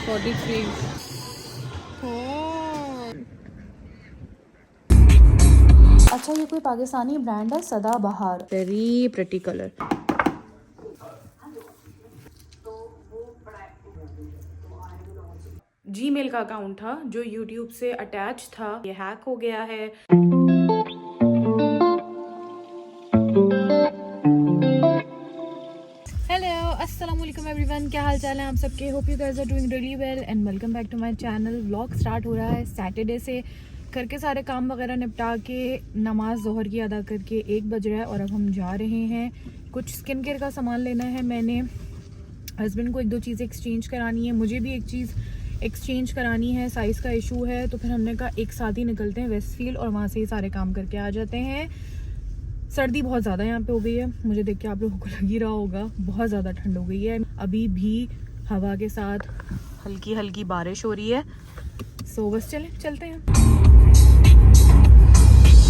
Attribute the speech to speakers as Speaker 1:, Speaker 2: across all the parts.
Speaker 1: 43।
Speaker 2: अच्छा, ये कोई पाकिस्तानी ब्रांड है, सदाबहार।
Speaker 1: Very pretty colour. जीमेल का अकाउंट था जो यूट्यूब से अटैच था, ये हैक हो गया है। हेलो, अस्सलाम वालेकुम एवरीवन, क्या हाल चाल है आप सबके। Hope you guys are doing really well and welcome back to my channel. Vlog start हो रहा है सैटरडे से। घर के सारे काम वगैरह निपटा के नमाज ज़ोहर की अदा करके 1 बज रहा है और अब हम जा रहे हैं। कुछ स्किन केयर का सामान लेना है। मैंने हस्बैंड को 1-2 चीज़ें एक्सचेंज करानी है, मुझे भी एक चीज़ एक्सचेंज करानी है, साइज़ का इशू है। तो फिर हमने कहा एक साथ ही निकलते हैं वेस्टफील्ड और वहाँ से ही सारे काम करके आ जाते हैं। सर्दी बहुत ज़्यादा यहाँ पे हो गई है, मुझे देख के आप लोगों को लग ही रहा होगा, बहुत ज़्यादा ठंड हो गई है। अभी भी हवा के साथ हल्की हल्की बारिश हो रही है। सो बस चलते हैं।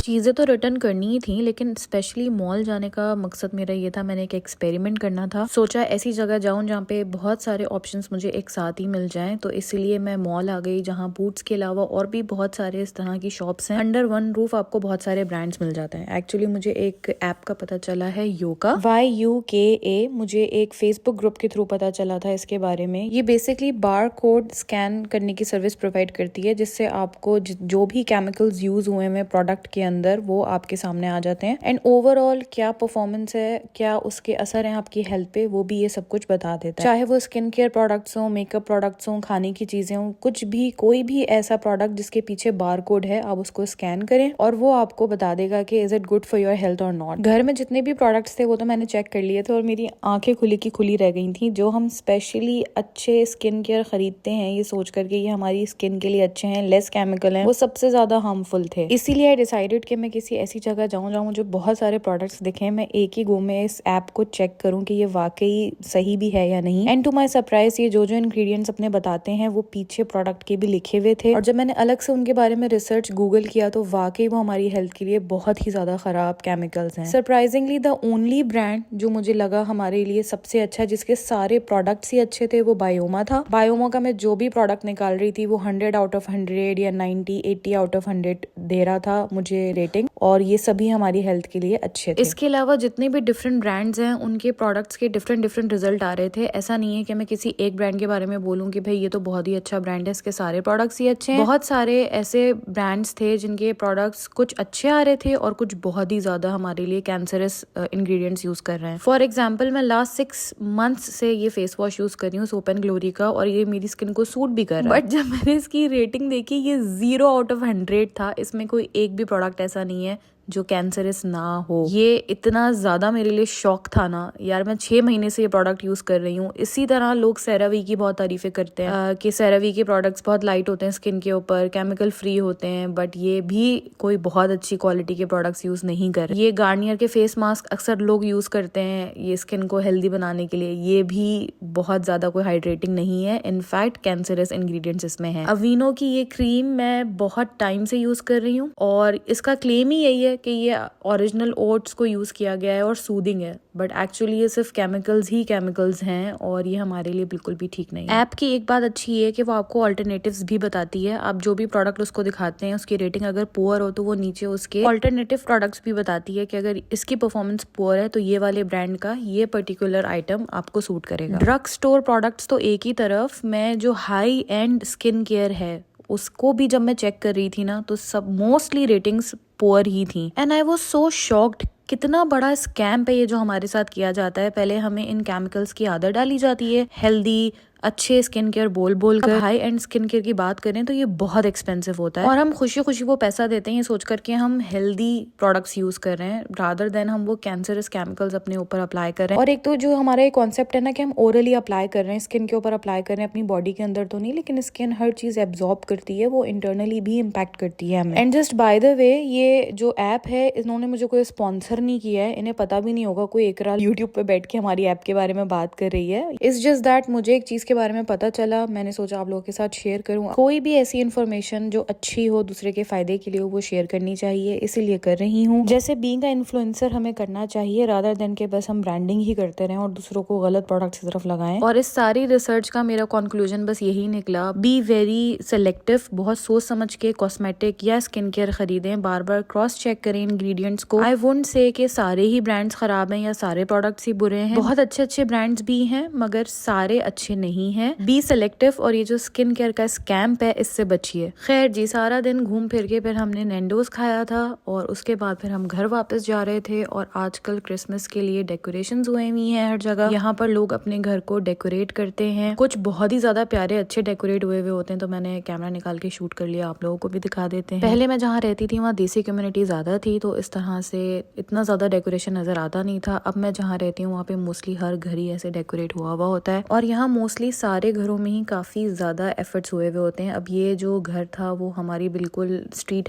Speaker 1: चीज़ें तो रिटर्न करनी ही थी, लेकिन स्पेशली मॉल जाने का मकसद मेरा ये था, मैंने एक एक्सपेरिमेंट करना था। सोचा ऐसी जगह जाऊं जहाँ पे बहुत सारे ऑप्शंस मुझे एक साथ ही मिल जाएं, तो इसीलिए मैं मॉल आ गई जहाँ बूट्स के अलावा और भी बहुत सारे इस तरह की शॉप्स हैं। अंडर वन रूफ आपको बहुत सारे ब्रांड्स मिल जाते हैं। एक्चुअली मुझे एक ऐप का पता चला है, योका, YUKA। मुझे एक फेसबुक ग्रुप के थ्रू पता चला था इसके बारे में। ये बेसिकली बार कोड स्कैन करने की सर्विस प्रोवाइड करती है, जिससे आपको जो भी केमिकल्स यूज हुए हैं प्रोडक्ट के अंदर वो आपके सामने आ जाते हैं। एंड ओवरऑल क्या परफॉर्मेंस है, क्या उसके असर है आपकी हेल्थ पे, वो भी ये सब कुछ बता देता है। चाहे वो स्किन केयर प्रोडक्ट्स हो, मेकअप प्रोडक्ट्स हो, खाने की चीजें हो, कुछ भी, कोई भी ऐसा प्रोडक्ट जिसके पीछे बार कोड है, आप उसको स्कैन करें और वो आपको बता देगा कि is it good for your health और नॉट। घर में जितने भी प्रोडक्ट्स थे वो तो मैंने चेक कर लिए थे और मेरी आंखें खुली की खुली रह गई थी। जो हम स्पेशली अच्छे स्किन केयर खरीदते हैं ये सोच करके ये हमारी स्किन के लिए अच्छे हैं, लेस केमिकल हैं, वो सबसे ज्यादा हार्मफुल थे। इसीलिए आई डिसाइडेड कि मैं किसी ऐसी जगह जाऊं जहां मुझे बहुत सारे प्रोडक्ट्स दिखे, मैं एक ही गो में इस ऐप को चेक करूं कि ये वाकई सही भी है या नहीं। एंड टू माय सरप्राइज ये जो इंग्रेडिएंट्स अपने बताते हैं वो पीछे प्रोडक्ट के भी लिखे हुए थे, और जब मैंने अलग से उनके बारे में रिसर्च गूगल किया तो वाकई वो हमारी हेल्थ के लिए बहुत ही ज्यादा खराब केमिकल्स हैं। सरप्राइजिंगली द ओनली ब्रांड जो मुझे लगा हमारे लिए सबसे अच्छा, जिसके सारे प्रोडक्ट्स ही अच्छे थे, वो बायोमा था। बायोमा का मैं जो भी प्रोडक्ट निकाल रही थी वो 100 आउट ऑफ 100 या 90, 80 आउट ऑफ 100 दे रहा था मुझे रेटिंग, और ये सभी हमारी हेल्थ के लिए अच्छे थे। इसके अलावा जितने भी डिफरेंट ब्रांड्स हैं उनके प्रोडक्ट्स के डिफरेंट रिजल्ट आ रहे थे। ऐसा नहीं है कि मैं किसी एक ब्रांड के बारे में बोलूं कि भाई ये तो बहुत ही अच्छा ब्रांड है, इसके सारे प्रोडक्ट्स ही अच्छे हैं। बहुत सारे ऐसे ब्रांड्स थे जिनके प्रोडक्ट्स कुछ अच्छे आ रहे थे और कुछ बहुत ही ज्यादा हमारे लिए कैंसरस इंग्रेडिएंट्स यूज कर रहे हैं। फॉर एग्जाम्पल मैं लास्ट 6 मंथ्स से ये फेस वॉश यूज कर रही हूँ, सोप एंड ग्लोरी का, और ये मेरी स्किन को सूट भी कर रहा है। बट जब मैंने इसकी रेटिंग देखी ये 0 आउट ऑफ 100 था। इसमें कोई एक भी प्रोडक्ट ऐसा नहीं है जो कैंसरस ना हो। ये इतना ज्यादा मेरे लिए शॉक था ना यार, मैं 6 महीने से ये प्रोडक्ट यूज कर रही हूँ। इसी तरह लोग सेरावी की बहुत तारीफें करते हैं कि सेरावी के प्रोडक्ट्स बहुत लाइट होते हैं स्किन के ऊपर, केमिकल फ्री होते हैं, बट ये भी कोई बहुत अच्छी क्वालिटी के प्रोडक्ट्स यूज नहीं कर रहे। ये गार्नियर के फेस मास्क अक्सर लोग यूज करते हैं ये स्किन को हेल्दी बनाने के लिए, ये भी बहुत ज्यादा कोई हाइड्रेटिंग नहीं है, इनफैक्ट कैंसरस इंग्रेडिएंट्स इसमें है। अवीनो की ये क्रीम मैं बहुत टाइम से यूज कर रही हूँ और इसका क्लेम ही यही है कि ये ओरिजिनल ओट्स को यूज किया गया है और सूदिंग है, बट एक्चुअली ये सिर्फ केमिकल्स ही केमिकल्स हैं और ये हमारे लिए बिल्कुल भी ठीक नहीं है। ऐप की एक बात अच्छी है कि वो आपको ऑल्टरनेटिव्स भी बताती है। आप जो भी प्रोडक्ट उसको दिखाते हैं उसकी रेटिंग अगर पुअर हो तो वो नीचे उसके ऑल्टरनेटिव प्रोडक्ट्स भी बताती है कि अगर इसकी परफॉर्मेंस पुअर है तो ये वाले ब्रांड का ये पर्टिकुलर आइटम आपको सूट करेगा। ड्रग स्टोर प्रोडक्ट्स तो एक ही तरफ, मैं जो हाई एंड स्किन केयर है उसको भी जब मैं चेक कर रही थी ना तो सब मोस्टली रेटिंग्स पुअर ही थी। And I was so shocked, कितना बड़ा स्कैम है ये जो हमारे साथ किया जाता है। पहले हमें इन केमिकल्स की आदत डाली जाती है, हेल्दी अच्छे स्किन केयर बोल कर। हाई एंड स्किन केयर की बात करें तो ये बहुत एक्सपेंसिव होता है और हम खुशी खुशी वो पैसा देते हैं ये सोच करके हम हेल्दी प्रोडक्ट्स यूज कर रहे हैं, रादर देन हम वो कैंसरस केमिकल्स अपने ऊपर अप्लाई कर रहे हैं। और एक तो जो हमारा ये कॉन्सेप्ट है ना कि हम ओरली अप्लाई कर रहे हैं, स्किन के ऊपर अप्लाई कर रहे हैं, अपनी बॉडी के अंदर तो नहीं, लेकिन स्किन हर चीज एब्जॉर्ब करती है, वो इंटरनली भी इम्पैक्ट करती है हमें। And just by the way ये जो ऐप है इन्होंने मुझे कोई स्पॉन्सर नहीं किया है, इन्हें पता भी नहीं होगा कोई एकरा यूट्यूब पे बैठ के हमारी ऐप के बारे में बात कर रही है। इट्स जस्ट दैट मुझे एक चीज के बारे में पता चला, मैंने सोचा आप लोगों के साथ शेयर करूँ। कोई भी ऐसी इन्फॉर्मेशन जो अच्छी हो, दूसरे के फायदे के लिए हो, वो शेयर करनी चाहिए, इसीलिए कर रही हूँ। जैसे बीइंग अ इन्फ्लुएंसर हमें करना चाहिए रादर देन के बस हम ब्रांडिंग ही करते रहें और दूसरों को गलत प्रोडक्ट्स की तरफ लगाएं। और इस सारी रिसर्च का मेरा कंक्लूजन बस यही निकला, बी वेरी सेलेक्टिव, बहुत सोच समझ के कॉस्मेटिक या स्किन केयर खरीदें, बार बार क्रॉस चेक करें इंग्रेडिएंट्स को। आई वोंट से कि सारे ही ब्रांड्स खराब हैं या सारे प्रोडक्ट्स ही बुरे हैं, बहुत अच्छे अच्छे ब्रांड्स भी हैं मगर सारे अच्छे नहीं हैं। बी सेलेक्टिव, और ये जो स्किन केयर का स्कैम्प है इससे बचिए। खैर जी, सारा दिन घूम फिर के फिर हमने नैंडोज खाया था और उसके बाद फिर हम घर वापस जा रहे थे। और आजकल क्रिसमस के लिए डेकोरेशंस हुए हुई हैं हर जगह, यहाँ पर लोग अपने घर को डेकोरेट करते हैं, कुछ बहुत ही ज्यादा प्यारे अच्छे डेकोरेट हुए हुए होते हैं। तो मैंने कैमरा निकाल के शूट कर लिया, आप लोगों को भी दिखा देते हैं। पहले मैं जहाँ रहती थी वहाँ देसी कम्युनिटी ज्यादा थी तो इस तरह से इतना ज्यादा डेकोरेशन नजर आता नहीं था। अब मैं जहाँ रहती हूँ वहाँ पे मोस्टली हर घर ही ऐसे डेकोरेट हुआ हुआ होता है और यहाँ मोस्टली सारे घरों में ही काफी ज्यादा एफर्ट्स हुए हुए होते हैं। अब ये जो घर था वो हमारी बिल्कुल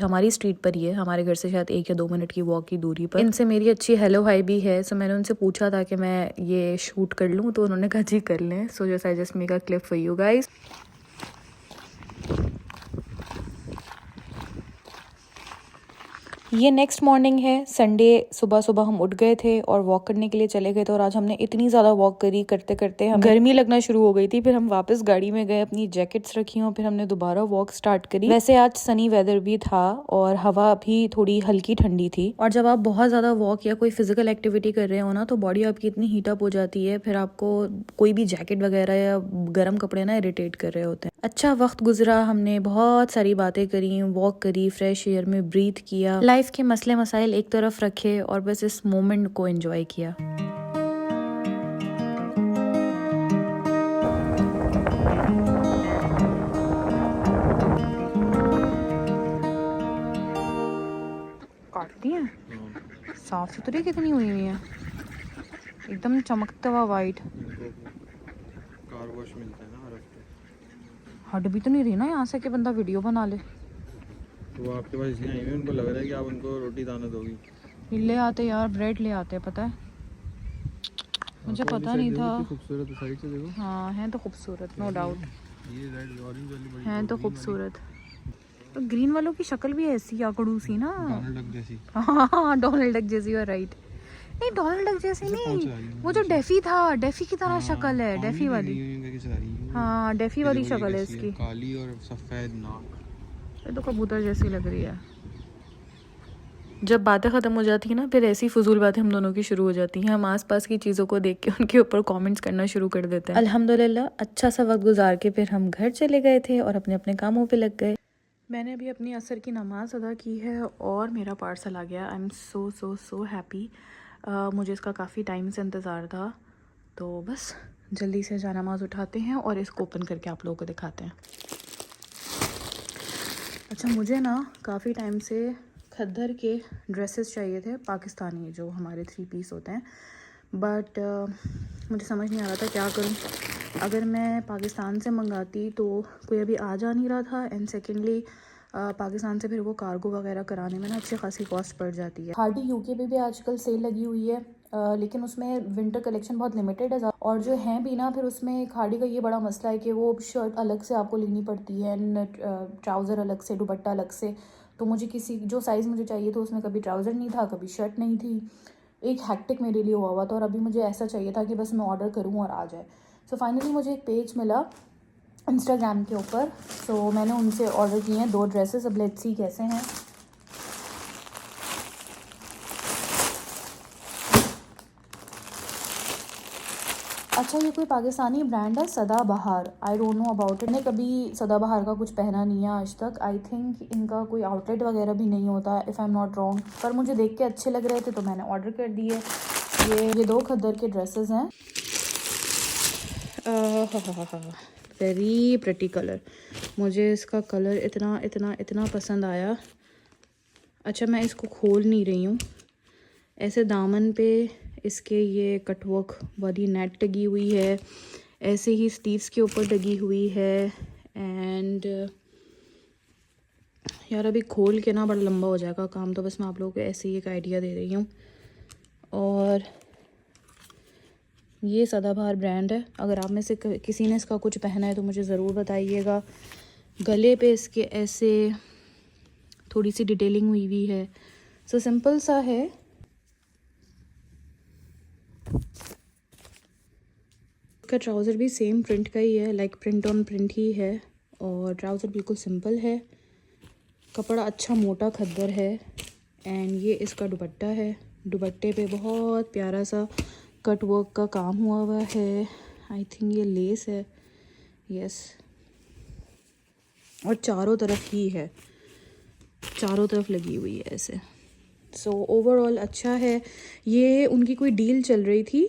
Speaker 1: हमारी स्ट्रीट पर ही है, हमारे घर से शायद 1 या 2 मिनट की वॉक की दूरी पर। इनसे मेरी अच्छी हेलो हाई भी है, सो मैंने उनसे पूछा था कि मैं ये शूट कर लूँ, तो उन्होंने कहा जी कर लें। So just I just make a clip for you guys. ये नेक्स्ट मॉर्निंग है, संडे। सुबह सुबह हम उठ गए थे और वॉक करने के लिए चले गए थे और आज हमने इतनी ज़्यादा वॉक करी, करते करते हमें गर्मी लगना शुरू हो गई थी। फिर हम वापस गाड़ी में गए, अपनी जैकेट्स रखी और फिर हमने दोबारा वॉक स्टार्ट करी। वैसे आज सनी वेदर भी था और हवा भी थोड़ी हल्की ठंडी थी। और जब आप बहुत ज़्यादा वॉक या कोई फिजिकल एक्टिविटी कर रहे हो ना तो बॉडी आपकी इतनी हीटअप हो जाती है, फिर आपको कोई भी जैकेट वगैरह या गर्म कपड़े ना इरिटेट कर रहे होते हैं। अच्छा वक्त गुजरा, हमने बहुत सारी बातें करी, वॉक करी, फ्रेश एयर में ब्रीथ किया, लाइफ के मसले मसाइल एक तरफ रखे और बस इस मोमेंट को एंजॉय किया। काटती हैं, साफ सुथरी कितनी हुई हुई है, एकदम चमकता हुआ वाइट।
Speaker 3: कार वॉश मिलता है ना हर हफ्ते।
Speaker 1: हट भी तो नहीं रही ना यहाँ से कि बंदा वीडियो बना ले।
Speaker 3: तो वो आपके पास इसलिए आई हुई, उनको लग रहा है कि आप उनको रोटी दाना दोगी।
Speaker 1: ले आते यार, ब्रेड ले आते, पता है मुझे पता नहीं था।
Speaker 3: खूबसूरत साइड से देखो।
Speaker 1: हाँ है तो खूबसूरत, नो डाउट,
Speaker 3: ये रेड ऑरेंज वाली बड़ी
Speaker 1: है तो खूबसूरत। तो ग्रीन वालों की शक्ल भी ऐसी आकड़ू सी ना,
Speaker 3: डोनाल्ड डक जैसी।
Speaker 1: हाँ डोनाल्ड डक जैसी, और राइट। नहीं डोनाल्ड डक जैसी नहीं, वो जो डेफी था, डेफी की तरह शक्ल है, डेफी वाली। हाँ डेफी वाली शक्ल है इसकी,
Speaker 3: काली और सफेद नाक।
Speaker 1: ये तो कबूतर जैसी लग रही है। जब बातें ख़त्म हो जाती है ना फिर ऐसी फजूल बातें हम दोनों की शुरू हो जाती हैं। हम आसपास की चीज़ों को देख के उनके ऊपर कमेंट्स करना शुरू कर देते हैं। अल्हम्दुलिल्लाह अच्छा सा वक्त गुजार के फिर हम घर चले गए थे और अपने अपने कामों पे लग गए। मैंने अभी अपनी असर की नमाज अदा की है और मेरा पार्सल आ गया। I am so so so happy. मुझे इसका काफ़ी टाइम से इंतज़ार था, तो बस जल्दी से जा नमाज उठाते हैं और इसको ओपन करके आप लोगों को दिखाते हैं। अच्छा मुझे ना काफ़ी टाइम से खद्दर के ड्रेसेस चाहिए थे, पाकिस्तानी जो हमारे 3 पीस होते हैं, बट मुझे समझ नहीं आ रहा था क्या करूं। अगर मैं पाकिस्तान से मंगाती तो कोई अभी आ जा नहीं रहा था, एंड सेकेंडली पाकिस्तान से फिर वो कार्गो वगैरह कराने में ना अच्छी खासी कॉस्ट पड़ जाती है। हार्डी यूके पे भी आजकल सेल लगी हुई है, लेकिन उसमें विंटर कलेक्शन बहुत लिमिटेड है और जो हैं भी ना, फिर उसमें खाड़ी का ये बड़ा मसला है कि वो शर्ट अलग से आपको लेनी पड़ती है, ट्राउज़र अलग से, दुपट्टा अलग से। तो मुझे किसी जो साइज़ मुझे चाहिए तो उसमें कभी ट्राउज़र नहीं था, कभी शर्ट नहीं थी, एक हैक्टिक मेरे लिए हुआ था। और अभी मुझे ऐसा चाहिए था कि बस मैं ऑर्डर करूँ और आ जाए। सो फाइनली मुझे एक पेज मिला इंस्टाग्राम के ऊपर, सो मैंने उनसे ऑर्डर किए हैं 2 ड्रेसेस। अब लेट्स सी कैसे हैं। अच्छा ये कोई पाकिस्तानी ब्रांड है सदाबहार, I don't know about it. मैंने कभी सदाबहार का कुछ पहना नहीं है आज तक। आई थिंक इनका कोई आउटलेट वगैरह भी नहीं होता, if I am not wrong, पर मुझे देख के अच्छे लग रहे थे तो मैंने ऑर्डर कर दिए। ये 2 खद्दर के ड्रेसेस हैं, वेरी प्रिटी कलर। मुझे इसका कलर इतना इतना इतना पसंद आया। अच्छा मैं इसको खोल नहीं रही हूँ, ऐसे दामन पे इसके ये कटवर्क वाली नेट लगी हुई है, ऐसे ही स्लीव्स के ऊपर लगी हुई है। एंड यार अभी खोल के ना बड़ा लंबा हो जाएगा काम, तो बस मैं आप लोगों को ऐसे ही एक आइडिया दे रही हूँ। और ये सदाबहार ब्रांड है। अगर आप में से किसी ने इसका कुछ पहना है तो मुझे ज़रूर बताइएगा। गले पे इसके ऐसे थोड़ी सी डिटेलिंग हुई हुई है। सो सिंपल सा है। इसका ट्राउज़र भी सेम प्रिंट का ही है, लाइक प्रिंट ऑन प्रिंट ही है। और ट्राउज़र बिल्कुल सिंपल है, कपड़ा अच्छा मोटा खद्दर है। एंड ये इसका दुपट्टा है। दुपट्टे पे बहुत प्यारा सा कट वर्क का काम हुआ हुआ है। आई थिंक ये लेस है, यस। और चारों तरफ ही है, चारों तरफ लगी हुई है ऐसे। सो ओवरऑल अच्छा है। ये उनकी कोई डील चल रही थी,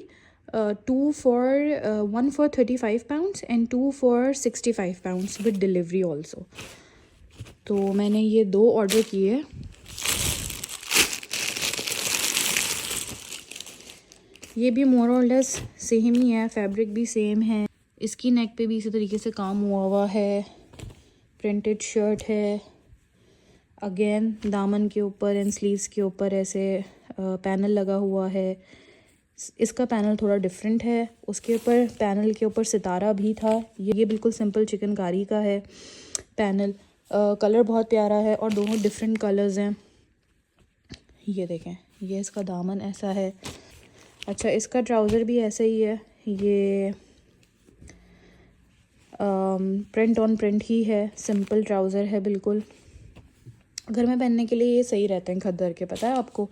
Speaker 1: 1 for 35 pounds and 2 for 65 pounds with delivery also. तो मैंने ये 2 ऑर्डर किए। ये भी मोर और लेस सेम ही है, फैब्रिक भी सेम है। इसकी नेक पे भी इसी तरीके से काम हुआ हुआ है। प्रिंटेड शर्ट है। अगेन दामन के ऊपर एंड स्लीव्स के ऊपर ऐसे पैनल लगा हुआ है। इसका पैनल थोड़ा डिफरेंट है। उसके ऊपर पैनल के ऊपर सितारा भी था। ये बिल्कुल सिंपल चिकनकारी का है पैनल। कलर बहुत प्यारा है और दोनों डिफरेंट कलर्स हैं। ये देखें, ये इसका दामन ऐसा है। अच्छा, इसका ट्राउज़र भी ऐसा ही है। ये प्रिंट ऑन प्रिंट ही है, सिंपल ट्राउज़र है बिल्कुल। घर में पहनने के लिए ये सही रहते हैं खद्दर के, पता है आपको।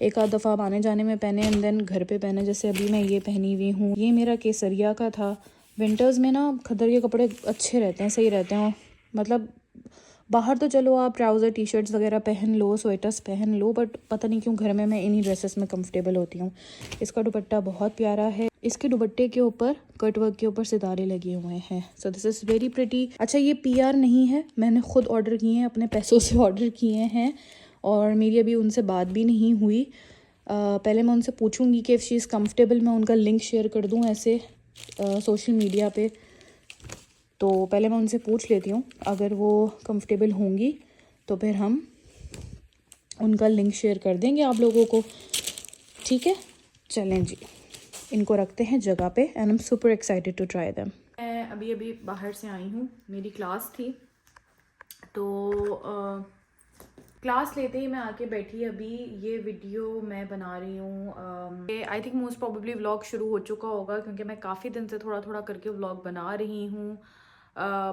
Speaker 1: एक आध दफ़ा आप आने जाने में पहने एंड देन घर पे पहने। जैसे अभी मैं ये पहनी हुई हूँ, ये मेरा केसरिया का था। विंटर्स में ना खद्दर के कपड़े अच्छे रहते हैं, सही रहते हैं। मतलब बाहर तो चलो आप ट्राउज़र टी शर्ट्स वगैरह पहन लो, स्वेटर्स पहन लो, बट पता नहीं क्यों घर में मैं इन्हीं ड्रेसेस में कंफर्टेबल होती हूँ। इसका दुपट्टा बहुत प्यारा है। इसके दुपट्टे के ऊपर कट वर्क के ऊपर सितारे लगे हुए हैं। So this is very pretty. अच्छा, ये PR नहीं है, मैंने खुद ऑर्डर किए हैं, अपने पैसों से ऑर्डर किए हैं और मेरी अभी उनसे बात भी नहीं हुई। पहले मैं उनसे पूछूंगी कि इफ़ शी इज़ कम्फर्टेबल, मैं उनका लिंक शेयर कर दूँ ऐसे सोशल मीडिया पे। तो पहले मैं उनसे पूछ लेती हूँ, अगर वो कंफर्टेबल होंगी तो फिर हम उनका लिंक शेयर कर देंगे आप लोगों को, ठीक है। चलें जी, इनको रखते हैं जगह पे and I am super excited to try them. मैं अभी बाहर से आई हूँ, मेरी क्लास थी तो क्लास लेते ही मैं आके बैठी। अभी ये वीडियो मैं बना रही हूँ। I think most probably vlog शुरू हो चुका होगा क्योंकि मैं काफ़ी दिन से थोड़ा थोड़ा करके व्लॉग बना रही हूँ,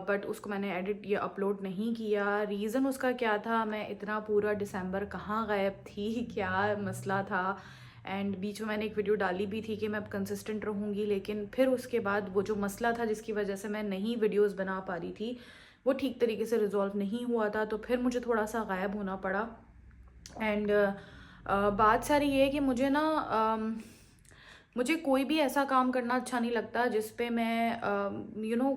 Speaker 1: बट उसको मैंने एडिट या अपलोड नहीं किया। रीज़न उसका क्या था, मैं इतना पूरा दिसंबर कहाँ गायब थी, क्या मसला था। एंड बीच में मैंने एक वीडियो डाली भी थी कि मैं अब कंसिस्टेंट रहूँगी, लेकिन फिर उसके बाद वो जो मसला था जिसकी वजह से मैं नहीं वीडियोस बना पा रही थी, वो ठीक तरीके से रिजॉल्व नहीं हुआ था, तो फिर मुझे थोड़ा सा गायब होना पड़ा। एंड बात सारी ये है कि मुझे ना मुझे कोई भी ऐसा काम करना अच्छा नहीं लगता जिस पे मैं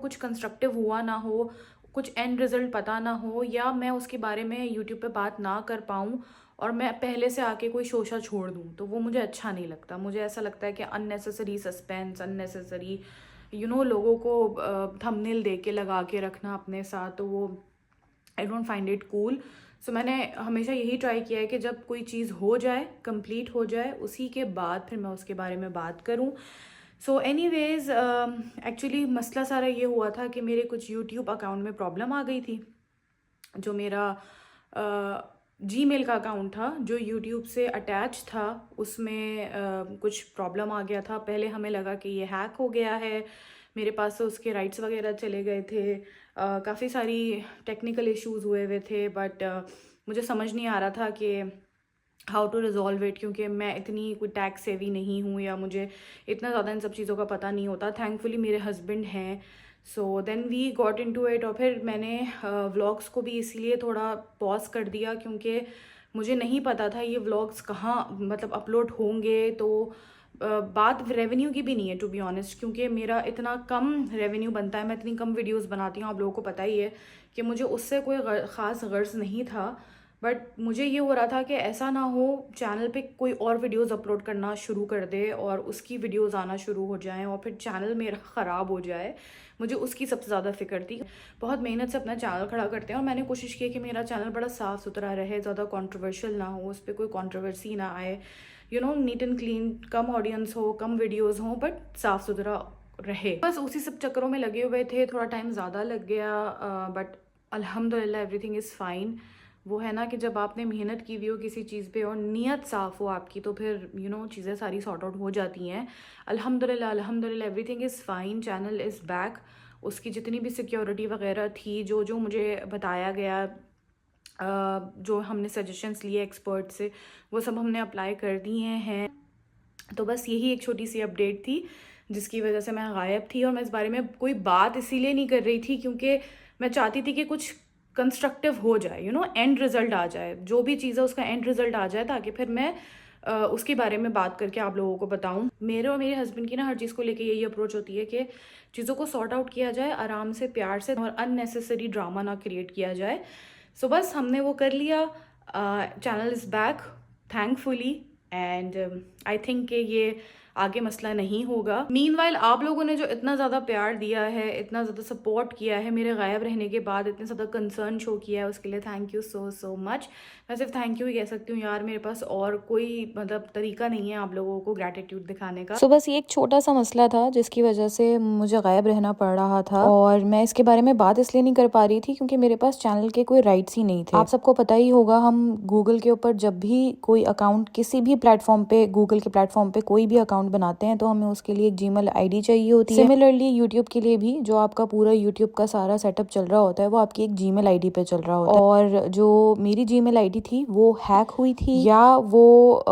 Speaker 1: कुछ कंस्ट्रक्टिव हुआ ना हो, कुछ एंड रिजल्ट पता ना हो, या मैं उसके बारे में यूट्यूब पे बात ना कर पाऊँ और मैं पहले से आके कोई शोशा छोड़ दूँ, तो वो मुझे अच्छा नहीं लगता। मुझे ऐसा लगता है कि अननेसेसरी सस्पेंस, अननेसेसरी लोगों को थंबनेल दे के लगा के रखना अपने साथ, तो वो I don't find it cool. So मैंने हमेशा यही ट्राई किया है कि जब कोई चीज़ हो जाए, कंप्लीट हो जाए, उसी के बाद फिर मैं उसके बारे में बात करूं। सो एनीवेज, एक्चुअली मसला सारा ये हुआ था कि मेरे कुछ यूट्यूब अकाउंट में प्रॉब्लम आ गई थी। जो मेरा जीमेल का अकाउंट था जो यूट्यूब से अटैच था, उसमें कुछ प्रॉब्लम आ गया था। पहले हमें लगा कि ये हैक हो गया है, मेरे पास से उसके राइट्स वगैरह चले गए थे, काफ़ी सारी टेक्निकल इश्यूज हुए थे, बट मुझे समझ नहीं आ रहा था कि हाउ टू रिजॉल्व इट, क्योंकि मैं इतनी कोई टैक्स सेवी नहीं हूँ या मुझे इतना ज़्यादा इन सब चीज़ों का पता नहीं होता। थैंकफुली मेरे हस्बैंड हैं, so then we got into it. और फिर मैंने व्लॉग्स को भी इसीलिए थोड़ा पॉज कर दिया क्योंकि मुझे नहीं पता था ये व्लॉग्स कहाँ मतलब अपलोड होंगे। तो बात रेवेन्यू की भी नहीं है टू बी ऑनेस्ट, क्योंकि मेरा इतना कम रेवेन्यू बनता है, मैं इतनी कम वीडियोस बनाती हूँ, आप लोगों को पता ही है कि मुझे उससे कोई ख़ास गर्ज नहीं था। बट मुझे ये हो रहा था कि ऐसा ना हो चैनल पे कोई और वीडियोस अपलोड करना शुरू कर दे और उसकी वीडियोस आना शुरू हो जाएं और फिर चैनल मेरा ख़राब हो जाए। मुझे उसकी सबसे ज़्यादा फिक्र थी। बहुत मेहनत से अपना चैनल खड़ा करते हैं और मैंने कोशिश की कि मेरा चैनल बड़ा साफ़ सुथरा रहे, ज़्यादा कंट्रोवर्शियल ना हो, उस पर कोई कंट्रोवर्सी ना आए,
Speaker 2: neat and clean, come audience हो, कम वीडियोस हो, बट साफ़ सुथरा रहे। बस उसी सब चक्करों में लगे हुए थे, थोड़ा टाइम ज़्यादा लग गया, बट अल्हम्दुलिल्लाह एवरीथिंग इज़ फाइन। वो है ना कि जब आपने मेहनत की हुई हो किसी चीज़ पे और नीयत साफ़ हो आपकी, तो फिर चीज़ें सारी सॉर्ट आउट हो जाती हैं। अल्हम्दुलिल्लाह everything is fine, channel is back. उसकी जितनी भी सिक्योरिटी वगैरह थी, जो मुझे बताया गया, जो हमने सजेशंस लिए एक्सपर्ट से, वो सब हमने अप्लाई कर दिए हैं। तो बस यही एक छोटी सी अपडेट थी जिसकी वजह से मैं गायब थी, और मैं इस बारे में कोई बात इसीलिए नहीं कर रही थी क्योंकि मैं चाहती थी कि कुछ कंस्ट्रक्टिव हो जाए, एंड रिज़ल्ट आ जाए, जो भी चीज़ है उसका एंड रिज़ल्ट आ जाए, ताकि फिर मैं उसके बारे में बात करके आप लोगों को बताऊं। मेरे और मेरे हस्बैंड की ना हर चीज़ को लेके यही अप्रोच होती है कि चीज़ों को सॉर्ट आउट किया जाए आराम से, प्यार से, और अननेसेसरी ड्रामा ना क्रिएट किया जाए। सो बस हमने वो कर लिया। Channel is back thankfully, and I think कि ये आगे मसला नहीं होगा। मीनवाइल आप लोगों ने जो इतना ज़्यादा प्यार दिया है, इतना ज़्यादा सपोर्ट किया है मेरे गायब रहने के बाद, इतने ज़्यादा कंसर्न शो किया है, उसके लिए थैंक यू सो मच। मैं सिर्फ थैंक यू ही कह सकती हूँ यार, मेरे पास और कोई तरीका नहीं है आप लोगों को ग्रैटिट्यूड दिखाने का।
Speaker 1: सो बस ये एक छोटा सा मसला था जिसकी वजह से मुझे गायब रहना पड़ रहा था, और मैं इसके बारे में बात इसलिए नहीं कर पा रही थी क्योंकि मेरे पास चैनल के कोई राइट्स ही नहीं थे। आप सबको पता ही होगा, हम गूगल के ऊपर जब भी कोई अकाउंट किसी भी प्लेटफॉर्म पे, गूगल के प्लेटफॉर्म पे कोई भी अकाउंट बनाते हैं तो हमें उसके लिए एक जीमेल आईडी चाहिए होती है। सिमिलरली यूट्यूब के लिए भी जो आपका पूरा यूट्यूब का सारा सेटअप चल रहा होता है वो आपकी एक जीमेल आईडी पे चल रहा होता है, और जो मेरी जीमेल आईडी थी वो हैक हुई थी, या वो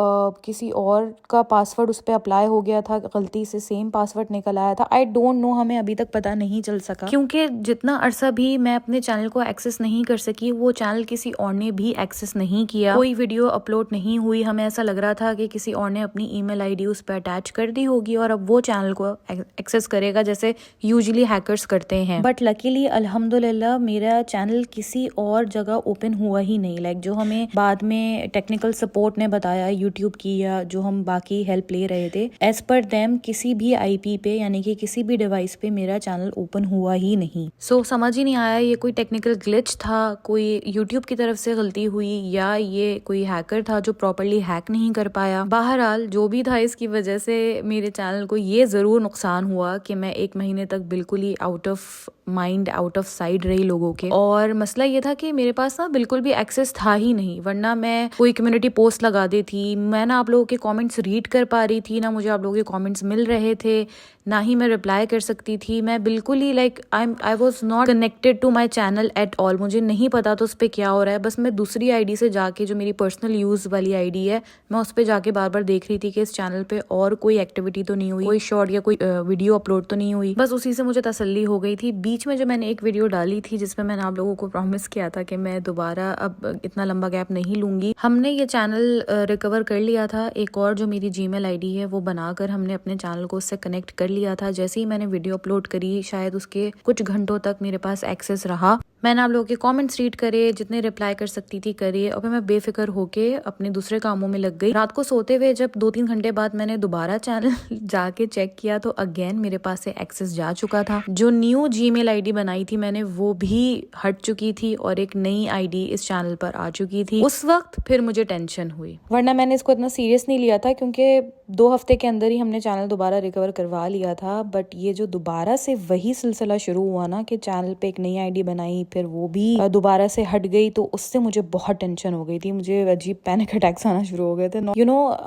Speaker 1: किसी और का पासवर्ड उस पर अप्लाई हो गया था, गलती से सेम पासवर्ड निकल आया था। आई डोंट नो, हमें अभी तक पता नहीं चल सका, क्योंकि जितना अरसा भी मैं अपने चैनल को एक्सेस नहीं कर सकी, वो चैनल किसी और ने भी एक्सेस नहीं किया, कोई वीडियो अपलोड नहीं हुई। हमें ऐसा लग रहा था कि किसी और ने अपनी ईमेल आईडी उस पर अटैच कर दी होगी और अब वो चैनल को एक्सेस करेगा जैसे यूजुअली हैकर्स करते हैं। बट लकीली अल्हम्दुलिल्लाह मेरा चैनल किसी और जगह ओपन हुआ ही नहीं। लाइक जो हमें बाद में टेक्निकल सपोर्ट ने बताया यूट्यूब की, या जो हम बाकी हेल्प ले रहे थे, एज पर देम किसी भी आईपी पे यानी कि किसी भी डिवाइस पे मेरा चैनल ओपन हुआ ही नहीं। सो समझ ही नहीं आया ये कोई टेक्निकल ग्लिच था, कोई यूट्यूब की तरफ से गलती हुई, या ये कोई हैकर था जो प्रॉपर्ली हैक नहीं कर पाया। बहरहाल जो भी था, इसकी वजह से मेरे चैनल को ये जरूर नुकसान हुआ कि मैं 1 महीने तक बिल्कुल ही out of mind, out of side रही लोगों के। और मसला ये था कि मेरे पास ना बिल्कुल भी एक्सेस था ही नहीं, वरना मैं कोई कम्युनिटी पोस्ट लगा दी थी, मैं ना आप लोगों के कमेंट्स रीड कर पा रही थी, ना मुझे आप लोगों के कमेंट्स मिल रहे थे, ना ही मैं रिप्लाई कर सकती थी। मैं बिल्कुल ही like I was not connected to my channel at all. मुझे नहीं पता तो उस पर क्या हो रहा है। बस मैं दूसरी आईडी से जाके, जो मेरी पर्सनल यूज वाली आईडी है, मैं उस पर जाके बार बार देख रही थी कि इस चैनल पे और कोई एक्टिविटी तो नहीं हुई, कोई शॉर्ट या कोई वीडियो अपलोड तो नहीं हुई। बस उसी से मुझे तसल्ली हो गई थी। बीच में जो मैंने एक वीडियो डाली थी जिसमें मैंने आप लोगों को प्रॉमिस किया था कि मैं दोबारा अब इतना लंबा गैप नहीं लूंगी, हमने ये चैनल रिकवर कर लिया था। एक और जो मेरी जीमेल आईडी है वो बनाकर हमने अपने चैनल को उससे कनेक्ट कर लिया था। जैसे ही मैंने वीडियो अपलोड करी, शायद उसके कुछ घंटों तक मेरे पास एक्सेस रहा। मैंने आप लोगों के कमेंट्स रीड करे, जितने रिप्लाई कर सकती थी करे, और फिर मैं बेफिक्र होके अपने दूसरे कामों में लग गई। रात को सोते हुए जब 2-3 घंटे बाद मैंने दोबारा चैनल जाके चेक किया तो अगेन मेरे पास से एक्सेस जा चुका था। जो न्यू जीमेल आईडी बनाई थी मैंने, वो भी हट चुकी थी और एक नई आईडी इस चैनल पर आ चुकी थी। उस वक्त फिर मुझे टेंशन हुई, वरना मैंने इसको इतना सीरियस नहीं लिया था क्योंकि 2 हफ्ते के अंदर ही हमने चैनल दोबारा रिकवर करवा लिया था। बट ये जो दोबारा से वही सिलसिला शुरू हुआ ना कि चैनल पे एक नई आईडी बनाई, फिर वो भी दोबारा से हट गई, तो उससे मुझे बहुत टेंशन हो गई थी। मुझे अजीब पैनिक अटैक्स आना शुरू हो गए थे।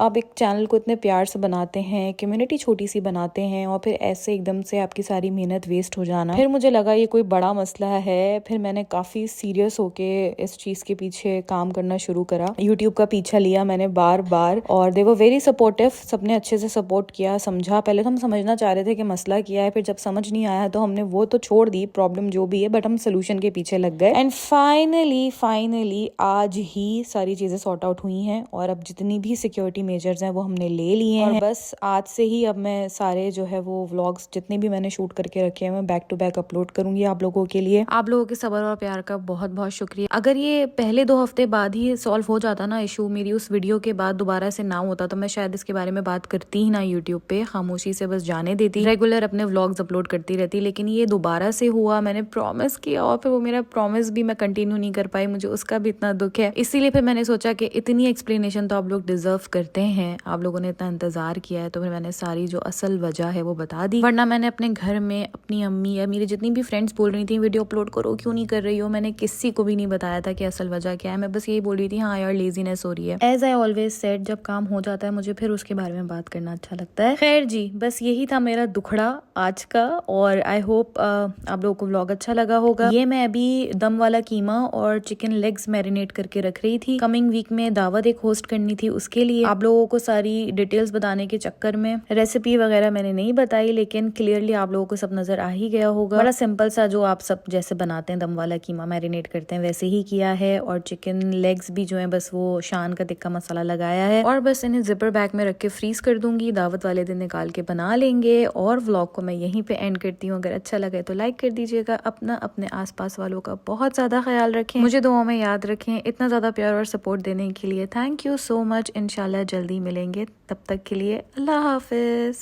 Speaker 1: आप एक चैनल को इतने प्यार से बनाते हैं, कम्युनिटी छोटी सी बनाते हैं, और फिर ऐसे एकदम से आपकी सारी मेहनत वेस्ट हो जाना। फिर मुझे लगा ये कोई बड़ा मसला है। फिर मैंने काफी सीरियस होके इस चीज के पीछे काम करना शुरू करा। यूट्यूब का पीछा लिया मैंने बार बार, और दे वर वेरी सपोर्टिव। सबने अच्छे से सपोर्ट किया, समझा। पहले तो हम समझना चाह रहे थे कि मसला क्या है, फिर जब समझ नहीं आया तो हमने वो तो छोड़ दी प्रॉब्लम जो भी है, बट हम सोल्यूशन के पीछे लग गए। एंड फाइनली आज ही सारी चीजें सॉर्ट आउट हुई हैं, और अब जितनी भी सिक्योरिटी मेजर्स हैं वो हमने ले लिए हैं। और बस आज से ही अब मैं सारे जो है वो व्लॉग्स जितने भी मैंने शूट करके रखे हैं मैं बैक टू बैक अपलोड करूंगी आप लोगों के लिए। आप लोगों के सब्र और प्यार का बहुत बहुत शुक्रिया। अगर ये पहले 2 हफ्ते बाद ही सॉल्व हो जाता ना इशू, मेरी उस वीडियो के बाद दोबारा से ना होता, तो मैं शायद इसके बारे में बात करती ही ना यूट्यूब पे, खामोशी से बस जाने देती, रेगुलर अपने व्लॉग्स अपलोड करती रहती। लेकिन ये दोबारा से हुआ, मैंने प्रॉमिस किया और फिर वो वो मेरा प्रॉमिस भी मैं कंटिन्यू नहीं कर पाई, मुझे उसका भी इतना दुख है। इसीलिए फिर मैंने सोचा कि इतनी एक्सप्लेनेशन तो आप लोग डिजर्व करते हैं, आप लोगों ने इतना इंतजार किया है, तो फिर मैंने सारी जो असल वजह है वो बता दी। वरना मैंने अपने घर में अपनी अम्मी या मेरी जितनी भी फ्रेंड्स बोल रही थी वीडियो अपलोड करो, क्यों नहीं कर रही हो, मैंने किसी को भी नहीं बताया था कि असल वजह क्या है। मैं बस यही बोल रही थी हाँ यार लेजीनेस हो रही है। एज आई ऑलवेज सेड, जब काम हो जाता है मुझे फिर उसके बारे में बात करना अच्छा लगता है। खैर जी, बस यही था मेरा दुखड़ा आज का, और आई होप आप लोगों को व्लॉग अच्छा लगा होगा। ये मैं अभी दम वाला कीमा और चिकन लेग्स मैरिनेट करके रख रही थी। कमिंग वीक में दावत एक होस्ट करनी थी, उसके लिए आप लोगों को सारी डिटेल्स बताने के चक्कर में रेसिपी वगैरह मैंने नहीं बताई, लेकिन क्लियरली आप लोगों को सब नजर आ ही गया होगा। बड़ा सिंपल सा जो आप सब जैसे बनाते हैं दम वाला कीमा मैरिनेट करते हैं वैसे ही किया है, और चिकन लेग्स भी जो है बस वो शान का टिक्का मसाला लगाया है, और बस इन्हें जिपर बैग में रख के फ्रीज कर दूंगी। दावत वाले दिन निकाल के बना लेंगे, और व्लॉग को मैं यहीं पे एंड करती हूँ। अगर अच्छा लगे तो लाइक कर दीजिएगा, अपना अपने आसपास वालों का बहुत ज्यादा ख्याल रखें, मुझे दुआओं में याद रखें। इतना ज्यादा प्यार और सपोर्ट देने के लिए थैंक यू सो मच। इंशाल्लाह जल्दी मिलेंगे, तब तक के लिए अल्लाह हाफिज।